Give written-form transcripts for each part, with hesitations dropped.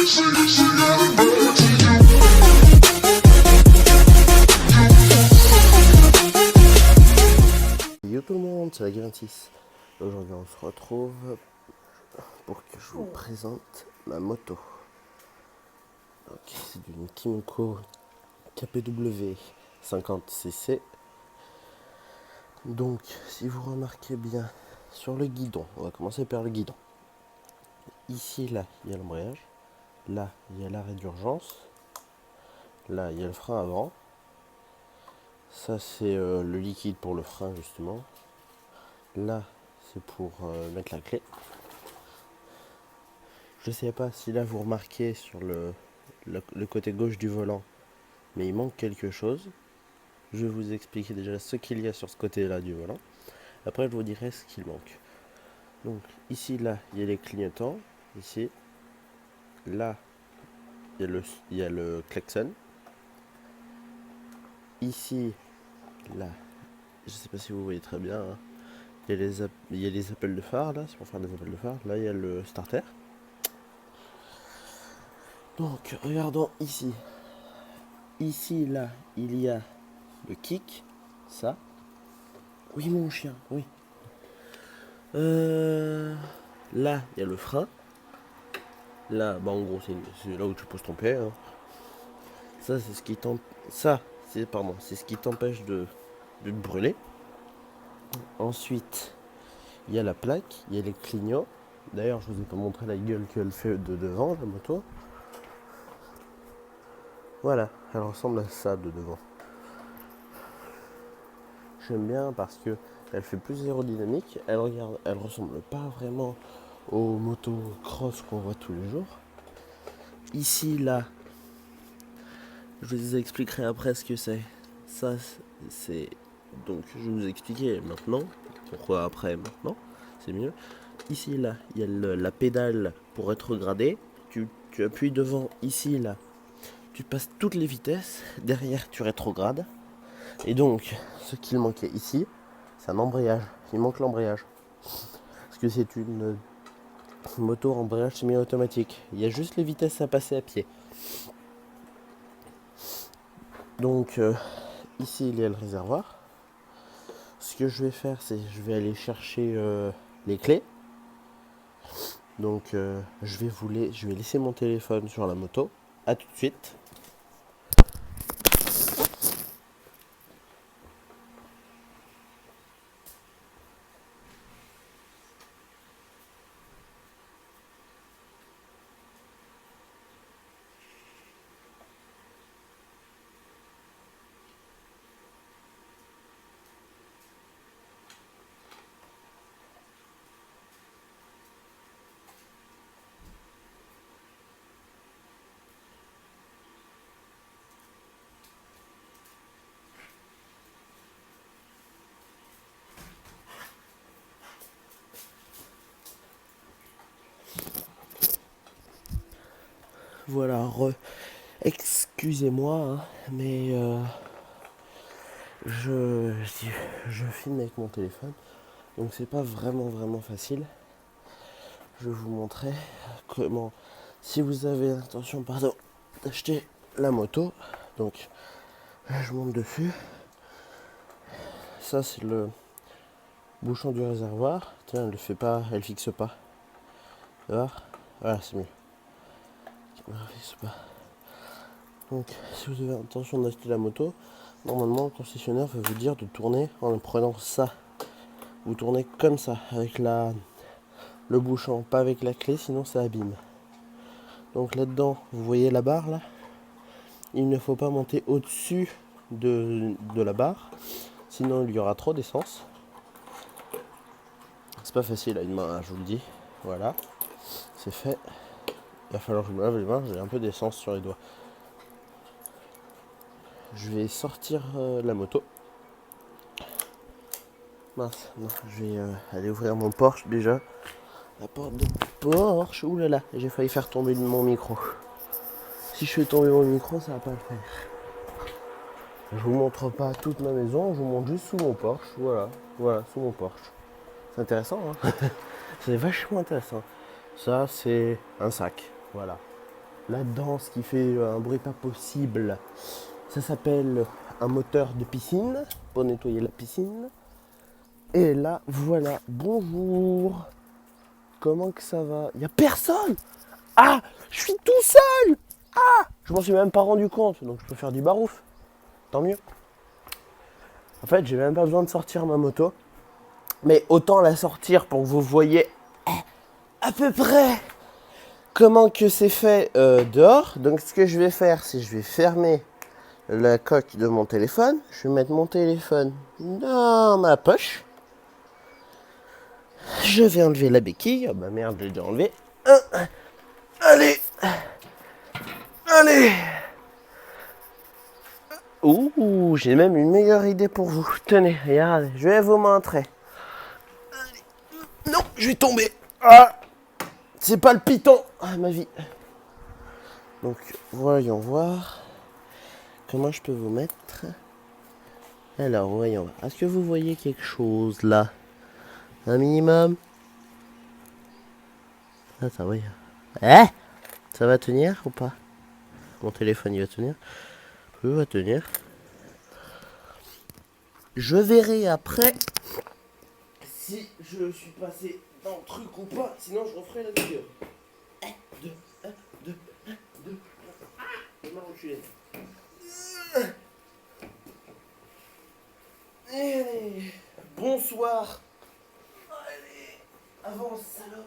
Yo tout le monde, c'est la Guérentis. Aujourd'hui on se retrouve pour que je vous présente ma moto. Donc c'est une Kymco KPW 50cc. Donc si vous remarquez bien sur le guidon, on va commencer par le guidon. Ici là il y a l'embrayage, là il y a l'arrêt d'urgence, là il y a le frein avant. Ça c'est le liquide pour le frein justement. Là c'est pour mettre la clé. Je ne sais pas si là vous remarquez sur le côté gauche du volant, mais il manque quelque chose. Je vais vous expliquer déjà ce qu'il y a sur ce côté là du volant. Après je vous dirai ce qu'il manque. Donc ici là il y a les clignotants. Ici, là il y a le klaxon. Ici, là, je ne sais pas si vous voyez très bien, hein. Il y a les appels de phare là, c'est pour faire des appels de phare. Là il y a le starter. Donc regardons ici. Ici là il y a le kick, ça. Oui mon chien, oui. Là il y a le frein. Là bah en gros c'est là où tu poses ton pied, hein. Ça c'est ce qui c'est ce qui t'empêche de te brûler. Ensuite il y a la plaque, il y a les clignotants. D'ailleurs je vous ai pas montré la gueule qu'elle fait de devant la moto. Voilà, elle ressemble à ça de devant. J'aime bien parce que elle fait plus aérodynamique. Elle ressemble pas vraiment aux motos cross qu'on voit tous les jours. Ici, là, je vous expliquerai après ce que c'est. Ça, c'est... Donc, je vais vous expliquer maintenant. Pourquoi après, maintenant, c'est mieux. Ici, là, il y a la pédale pour rétrograder. Tu appuies devant, ici, là. Tu passes toutes les vitesses. Derrière, tu rétrogrades. Et donc, ce qu'il manquait ici, c'est un embrayage. Il manque l'embrayage. Parce que c'est une moto embrayage semi-automatique. Il y a juste les vitesses à passer à pied. Donc, ici, il y a le réservoir. Ce que je vais faire, c'est je vais aller chercher les clés. Donc, je vais laisser mon téléphone sur la moto. A tout de suite. Voilà, excusez-moi, hein, mais je filme avec mon téléphone, donc c'est pas vraiment facile. Je vais vous montrer comment, si vous avez l'intention, d'acheter la moto, donc je monte dessus. Ça c'est le bouchon du réservoir. Tiens, elle fixe pas. Tu vois ? Voilà, c'est mieux. Elle fixe pas. Donc, si vous avez l'intention d'acheter la moto, normalement le concessionnaire va vous dire de tourner en prenant ça. Vous tournez comme ça, avec le bouchon, pas avec la clé, sinon ça abîme. Donc là-dedans, vous voyez la barre là ? Il ne faut pas monter au-dessus de la barre, sinon il y aura trop d'essence. C'est pas facile à une main, hein, je vous le dis. Voilà, c'est fait. Il va falloir que je me lave les mains, j'ai un peu d'essence sur les doigts. Je vais sortir la moto. Mince, non, je vais aller ouvrir mon Porsche déjà. La porte de Porsche, oulala, j'ai failli faire tomber mon micro. Si je fais tomber mon micro, ça va pas le faire. Je vous montre pas toute ma maison, je vous montre juste sous mon Porsche. Voilà, sous mon Porsche. C'est intéressant, hein. C'est vachement intéressant. Ça, c'est un sac, voilà. là-dedans, ce qui fait un bruit pas possible, ça s'appelle un moteur de piscine pour nettoyer la piscine. Et là, voilà, bonjour. Comment que ça va? Il n'y a personne. Ah, je suis tout seul. Ah, je m'en suis même pas rendu compte, donc je peux faire du barouf. Tant mieux. En fait, j'ai même pas besoin de sortir ma moto. Mais autant la sortir pour que vous voyez à peu près comment que c'est fait dehors. Donc ce que je vais faire, c'est que je vais fermer la coque de mon téléphone. Je vais mettre mon téléphone dans ma poche. Je vais enlever la béquille. Oh bah merde, je l'ai déjà enlevé. Allez. Allez. Ouh, j'ai même une meilleure idée pour vous. Tenez, regardez, je vais vous montrer. Non, je vais tomber. Ah, c'est pas le piton. Ah, ma vie. Donc, voyons voir. Comment je peux vous mettre? Alors, voyons voir. Est-ce que vous voyez quelque chose là? Un minimum? Ah, ça va. Hein? Ça va tenir ou pas? Mon téléphone, il va tenir. Il va tenir. Je verrai après si je suis passé dans le truc ou pas. Sinon, je referai la vidéo. 1, 2, 1, 2, 1, 2. Ah, il m'a reculé. Allez, bonsoir. Allez, avance, salope.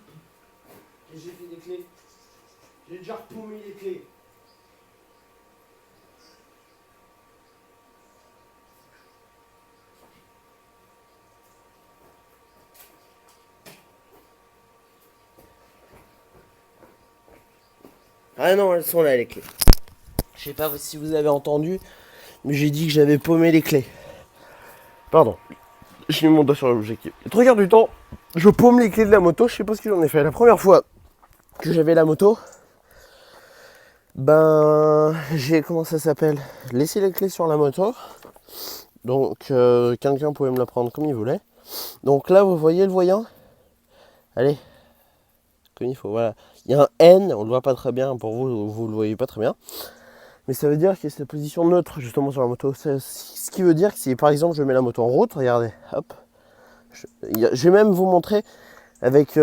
Et j'ai fait des clés. J'ai déjà repaumé les clés. Ah non, elles sont là les clés. Je sais pas si vous avez entendu, mais j'ai dit que j'avais paumé les clés. Pardon. J'ai mis mon doigt sur l'objectif. Le trois quarts du temps, je paume les clés de la moto. Je sais pas ce que j'en ai fait. La première fois que j'avais la moto, j'ai, comment ça s'appelle, laissé les clés sur la moto. Donc quelqu'un pouvait me la prendre comme il voulait. Donc là, vous voyez le voyant? Allez, comme il faut, voilà. Il y a un N, on le voit pas très bien, pour vous, vous le voyez pas très bien. Mais ça veut dire que c'est la position neutre justement sur la moto. Ce qui veut dire que si par exemple je mets la moto en route, regardez, hop. Je vais même vous montrer avec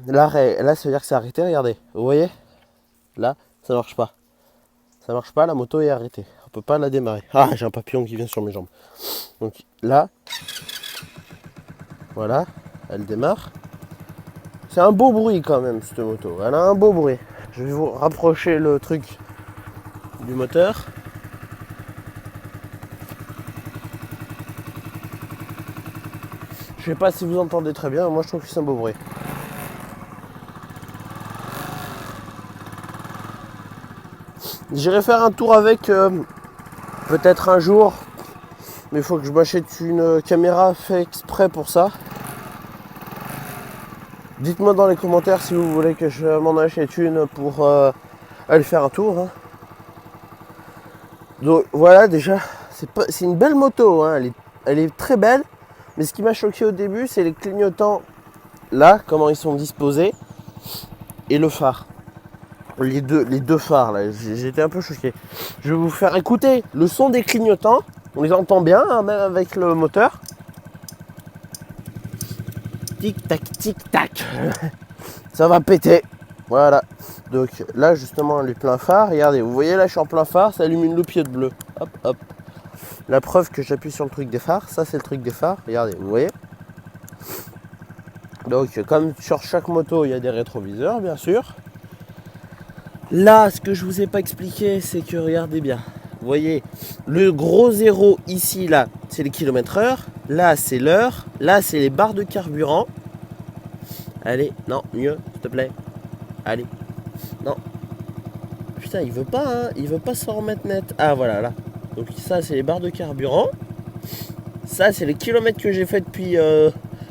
l'arrêt. Là, ça veut dire que c'est arrêté, regardez. Vous voyez? Là, ça marche pas. Ça marche pas, la moto est arrêtée. On peut pas la démarrer. Ah, j'ai un papillon qui vient sur mes jambes. Donc là, voilà, elle démarre. C'est un beau bruit quand même cette moto. Elle a un beau bruit. Je vais vous rapprocher le truc du moteur. Je sais pas si vous entendez très bien, moi je trouve que c'est un beau bruit. J'irai faire un tour avec peut-être un jour, mais il faut que je m'achète une caméra fait exprès pour ça. Dites-moi dans les commentaires si vous voulez que je m'en achète une pour aller faire un tour. Hein. Donc voilà, déjà, c'est une belle moto, hein. Elle est très belle. Mais ce qui m'a choqué au début, c'est les clignotants là, comment ils sont disposés, et le phare. Les deux phares là, j'étais un peu choqué. Je vais vous faire écouter le son des clignotants. On les entend bien, hein, même avec le moteur. Tic tac, tic tac. Ça va péter. Voilà. Donc là justement les pleins phares, regardez, vous voyez là je suis en plein phare, ça allume une loupiote bleue. Hop hop. La preuve que j'appuie sur le truc des phares, ça c'est le truc des phares, regardez, vous voyez. Donc comme sur chaque moto il y a des rétroviseurs bien sûr. Là ce que je vous ai pas expliqué c'est que regardez bien. Vous voyez le gros zéro ici là c'est les km/h. Là c'est l'heure. Là c'est les barres de carburant. Allez, non, mieux, s'il te plaît. Allez. Non. Putain il veut pas hein. Il veut pas s'en remettre net. Ah voilà là. Donc ça c'est les barres de carburant. Ça c'est les kilomètres que j'ai fait depuis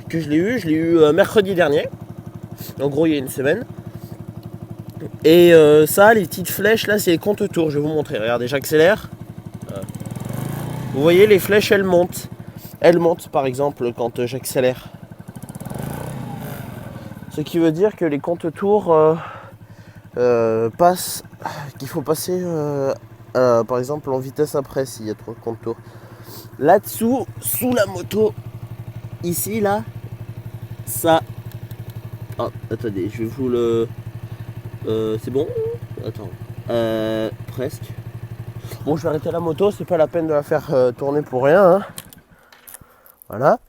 que je l'ai eu mercredi dernier. En gros il y a une semaine. Et ça, les petites flèches là c'est les comptes tours. Je vais vous montrer, regardez, j'accélère. Vous voyez les flèches elles montent. Elles montent par exemple quand j'accélère. Ce qui veut dire que les comptes tours qu'il faut passer par exemple en vitesse après s'il y a trop de contours. Là-dessous, sous la moto, ici là, ça. Ah, attendez, je vais vous le. C'est bon? Attends. Presque. Bon, je vais arrêter la moto, c'est pas la peine de la faire tourner pour rien. Hein. Voilà.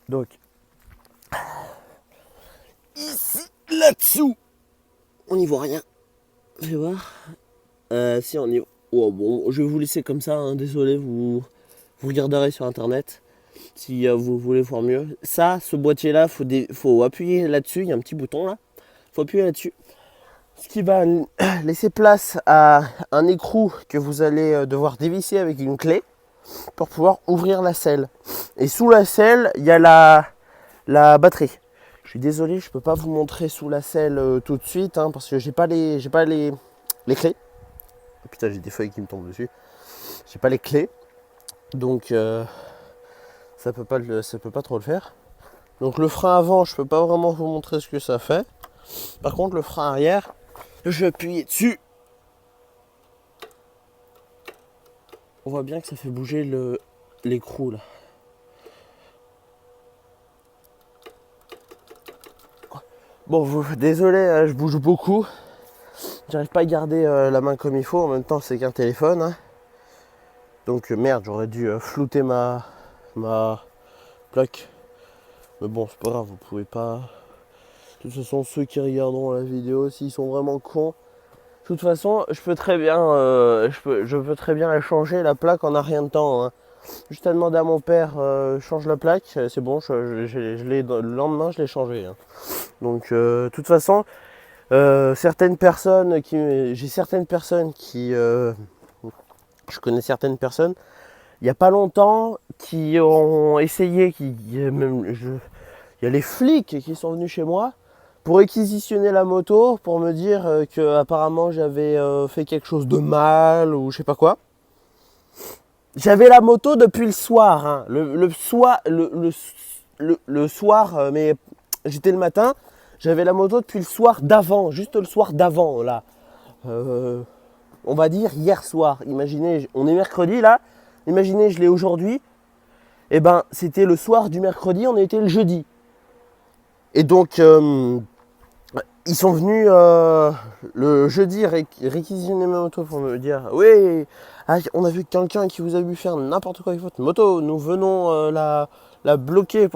Donc, ici, là-dessous, on n'y voit rien. Je vais voir. Si, on y voit. Oh, bon, je vais vous laisser comme ça, hein, désolé, vous regarderez sur internet si vous voulez voir mieux. Ça, ce boîtier-là, faut appuyer là-dessus, il y a un petit bouton là. Faut appuyer là-dessus. Ce qui va laisser place à un écrou que vous allez devoir dévisser avec une clé pour pouvoir ouvrir la selle. Et sous la selle, il y a la batterie. Je suis désolé, je ne peux pas vous montrer sous la selle tout de suite hein, parce que j'ai pas les clés. Oh, putain, j'ai des feuilles qui me tombent dessus. J'ai pas les clés, donc ça peut pas trop le faire. Donc le frein avant, je peux pas vraiment vous montrer ce que ça fait. Par contre, le frein arrière, je vais appuyer dessus. On voit bien que ça fait bouger l'écrou là. Bon, désolé, je bouge beaucoup. J'arrive pas à garder la main comme il faut. En même temps, c'est qu'un téléphone. Hein. Donc merde, j'aurais dû flouter ma plaque. Mais bon, c'est pas grave, vous pouvez pas. De toute façon, ceux qui regarderont la vidéo, s'ils sont vraiment cons. De toute façon, je peux très bien la changer la plaque en un rien de temps. Hein. Juste à demander à mon père, change la plaque, c'est bon, le lendemain je l'ai changé. Hein. Donc de toute façon, je connais certaines personnes, il n'y a pas longtemps, qui ont essayé, il y a les flics qui sont venus chez moi pour réquisitionner la moto, pour me dire que apparemment j'avais fait quelque chose de mal ou je sais pas quoi. J'avais la moto depuis le soir, hein. le soir, mais j'étais le matin. J'avais la moto depuis le soir d'avant, juste le soir d'avant là. On va dire hier soir. Imaginez, on est mercredi là. Imaginez, je l'ai aujourd'hui. Et ben, c'était le soir du mercredi, on était le jeudi. Et donc, ils sont venus le jeudi réquisitionner ma moto pour me dire oui, on a vu quelqu'un qui vous a vu faire n'importe quoi avec votre moto. Nous venons la bloquer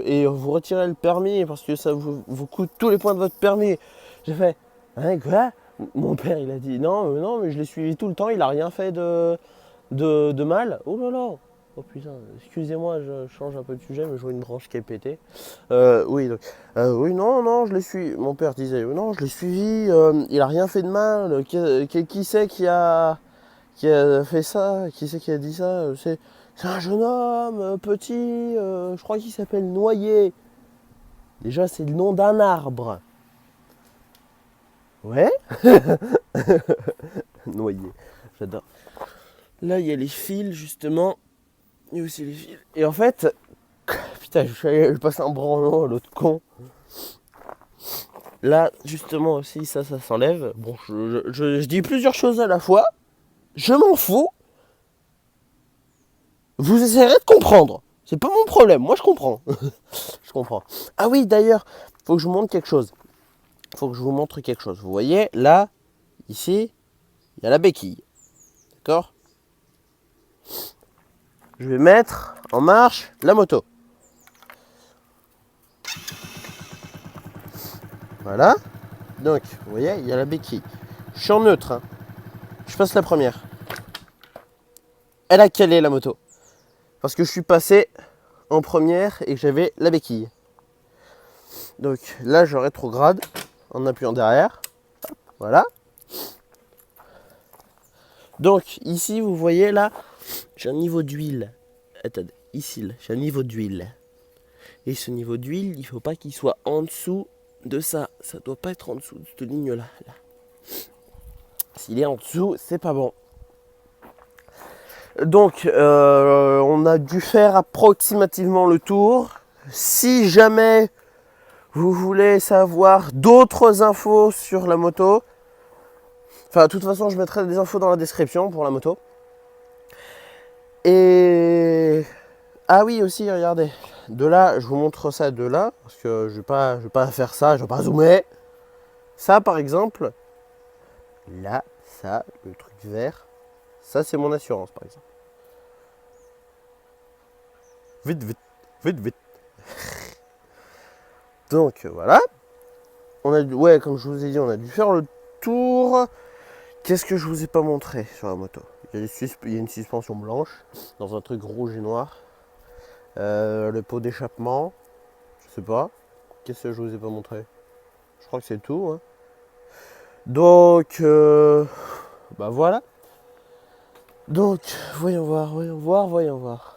et vous retirer le permis parce que ça vous coûte tous les points de votre permis. J'ai fait hein, quoi? Mon père il a dit non mais je l'ai suivi tout le temps, il a rien fait de mal. Oh là là. Oh putain, excusez-moi, je change un peu de sujet, mais je vois une branche qui est pétée. Oui, non, je l'ai suivi. Mon père disait, non, je l'ai suivi, il a rien fait de mal. Qui c'est qui a fait ça? Qui c'est qui a dit ça? C'est un jeune homme, petit, je crois qu'il s'appelle Noyer. Déjà, c'est le nom d'un arbre. Ouais. Noyer, j'adore. Là, il y a les fils, justement. Il y a aussi les fils. Et en fait, putain, je passe un branlon à l'autre con. Là, justement aussi, ça s'enlève. Bon, je dis plusieurs choses à la fois. Je m'en fous. Vous essayerez de comprendre. C'est pas mon problème. Moi, je comprends. Je comprends. Ah oui, d'ailleurs, faut que je vous montre quelque chose. Vous voyez, là, ici, il y a la béquille. D'accord ? Je vais mettre en marche la moto. Voilà. Donc, vous voyez, il y a la béquille. Je suis en neutre. Hein. Je passe la première. Elle a calé la moto. Parce que je suis passé en première et que j'avais la béquille. Donc là, je rétrograde en appuyant derrière. Voilà. Donc ici, vous voyez là, j'ai un niveau d'huile. Attendez, ici, là, j'ai un niveau d'huile. Et ce niveau d'huile, il ne faut pas qu'il soit en dessous de ça. Ça ne doit pas être en dessous de cette ligne-là. Là. S'il est en dessous, c'est pas bon. Donc, on a dû faire approximativement le tour. Si jamais vous voulez savoir d'autres infos sur la moto, Enfin, de toute façon, je mettrai des infos dans la description pour la moto. Et... Ah oui, aussi, regardez. De là, je vous montre ça de là. Parce que je vais pas faire ça, je vais pas zoomer. Ça, par exemple. Là, ça, le truc vert. Ça, c'est mon assurance, par exemple. Vite, vite, vite, vite. Donc, voilà. Ouais, comme je vous ai dit, on a dû faire le tour. Qu'est-ce que je vous ai pas montré sur la moto? Il y a une suspension blanche dans un truc rouge et noir. Le pot d'échappement, je sais pas. Qu'est-ce que je vous ai pas montré? Je crois que c'est tout. Hein. Donc, bah voilà. Donc, voyons voir, voyons voir, voyons voir.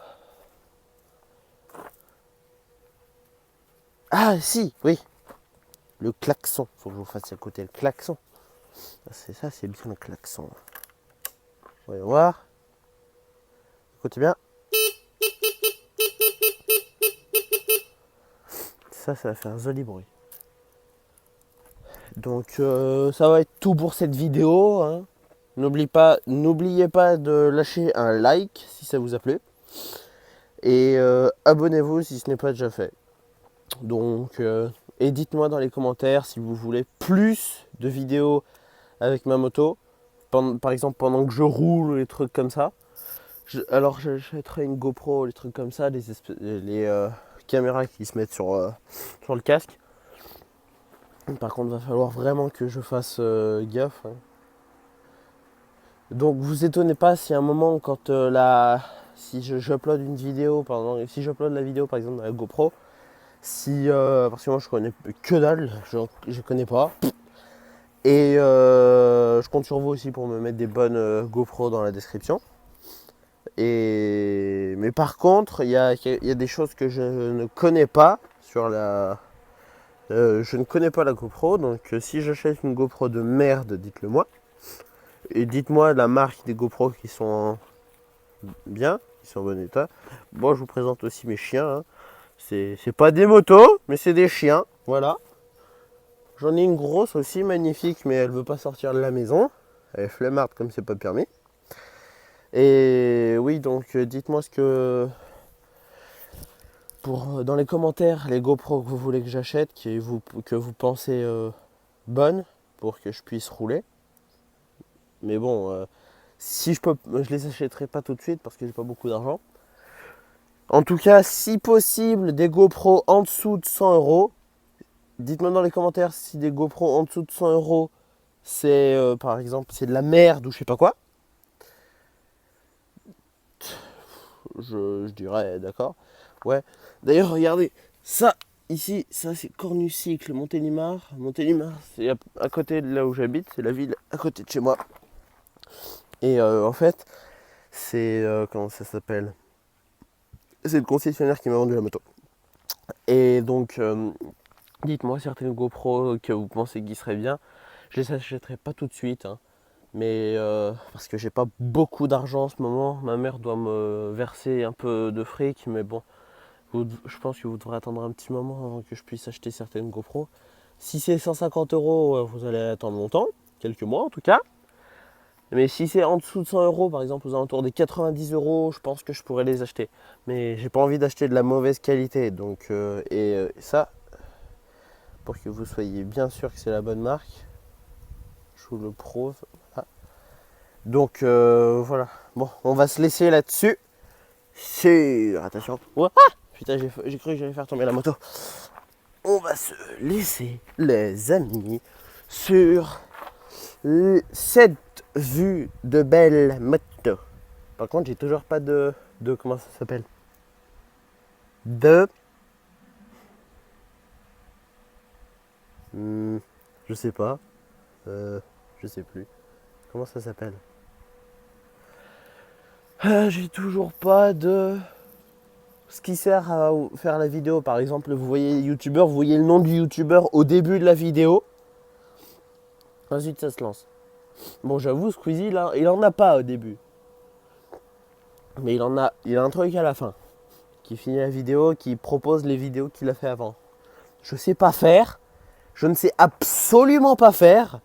Ah si, oui. Le klaxon. Faut que je vous fasse écouter le klaxon. C'est ça, c'est bien le klaxon. Voyons voir. Écoutez bien. Ça va faire un joli bruit. Donc ça va être tout pour cette vidéo. Hein. N'oubliez pas de lâcher un like si ça vous a plu. Et abonnez-vous si ce n'est pas déjà fait. Donc et dites-moi dans les commentaires si vous voulez plus de vidéos avec ma moto. Par exemple pendant que je roule ou les trucs comme ça. Alors j'achèterai une GoPro, les trucs comme ça, les caméras qui se mettent sur le casque. Par contre, va falloir vraiment que je fasse gaffe. Hein. Donc, vous étonnez pas si à un moment, quand si j'upload une vidéo, si j'upload la vidéo par exemple dans la GoPro, parce que moi je connais que dalle, je connais pas. Et je compte sur vous aussi pour me mettre des bonnes GoPro dans la description. Mais par contre, il y a des choses que je ne connais pas sur la. Je ne connais pas la GoPro, donc si j'achète une GoPro de merde, dites-le moi. Et dites-moi la marque des GoPro qui sont bien, qui sont en bon état. Bon, je vous présente aussi mes chiens. Hein. C'est pas des motos, mais c'est des chiens. Voilà. J'en ai une grosse aussi, magnifique, mais elle veut pas sortir de la maison. Elle est flemmarde comme c'est pas permis. Et oui, donc dites-moi ce que... dans les commentaires, les GoPro que vous voulez que j'achète, que vous pensez bonnes pour que je puisse rouler. Mais bon, si je peux, je les achèterai pas tout de suite parce que j'ai pas beaucoup d'argent. En tout cas, si possible, des GoPro en dessous de 100 euros. Dites-moi dans les commentaires si des GoPro en dessous de 100 euros, c'est par exemple c'est de la merde ou je sais pas quoi. Je dirais d'accord. Ouais. D'ailleurs, regardez, ça ici, ça c'est Cornucycle, Montélimar. Montélimar, c'est à côté de là où j'habite, c'est la ville à côté de chez moi. Et en fait, c'est comment ça s'appelle? C'est le concessionnaire qui m'a vendu la moto. Et donc, dites-moi certaines GoPro que vous pensez qui seraient bien. Je les achèterai pas tout de suite, hein, mais parce que j'ai pas beaucoup d'argent en ce moment. Ma mère doit me verser un peu de fric, mais bon, je pense que vous devrez attendre un petit moment avant que je puisse acheter certaines GoPro. Si c'est 150 euros, vous allez attendre longtemps, quelques mois en tout cas. Mais si c'est en dessous de 100 euros, par exemple aux alentours des 90 euros, je pense que je pourrais les acheter. Mais j'ai pas envie d'acheter de la mauvaise qualité. Donc, ça, pour que vous soyez bien sûr que c'est la bonne marque, je vous le prouve. Voilà. Donc voilà. Bon, on va se laisser là-dessus. Attention. Oh, ah putain, j'ai cru que j'allais faire tomber la moto. On va se laisser, les amis, sur cette vue de belle moto. Par contre, j'ai toujours pas de comment ça s'appelle? Je sais pas. Je sais plus. Comment ça s'appelle? J'ai toujours pas de... Ce qui sert à faire la vidéo, par exemple, vous voyez youtubeur, vous voyez le nom du youtubeur au début de la vidéo. Ensuite, ça se lance. Bon, j'avoue, Squeezie, là, il en a pas au début. Mais il a un truc à la fin. Qui finit la vidéo, qui propose les vidéos qu'il a fait avant. Je sais pas faire. Je ne sais absolument pas faire.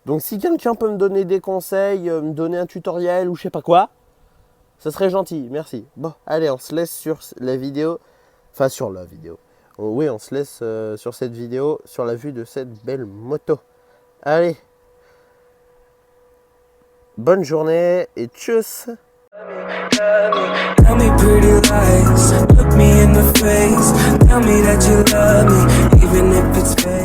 Donc si quelqu'un peut me donner des conseils, me donner un tutoriel ou je sais pas quoi, ça serait gentil, merci. Bon, allez, on se laisse sur la vidéo, enfin sur la vidéo. Oui, on se laisse sur cette vidéo, sur la vue de cette belle moto. Allez, bonne journée et tchuss. Tell me pretty lies, look me in the face. Tell me that you love me, even if it's fake.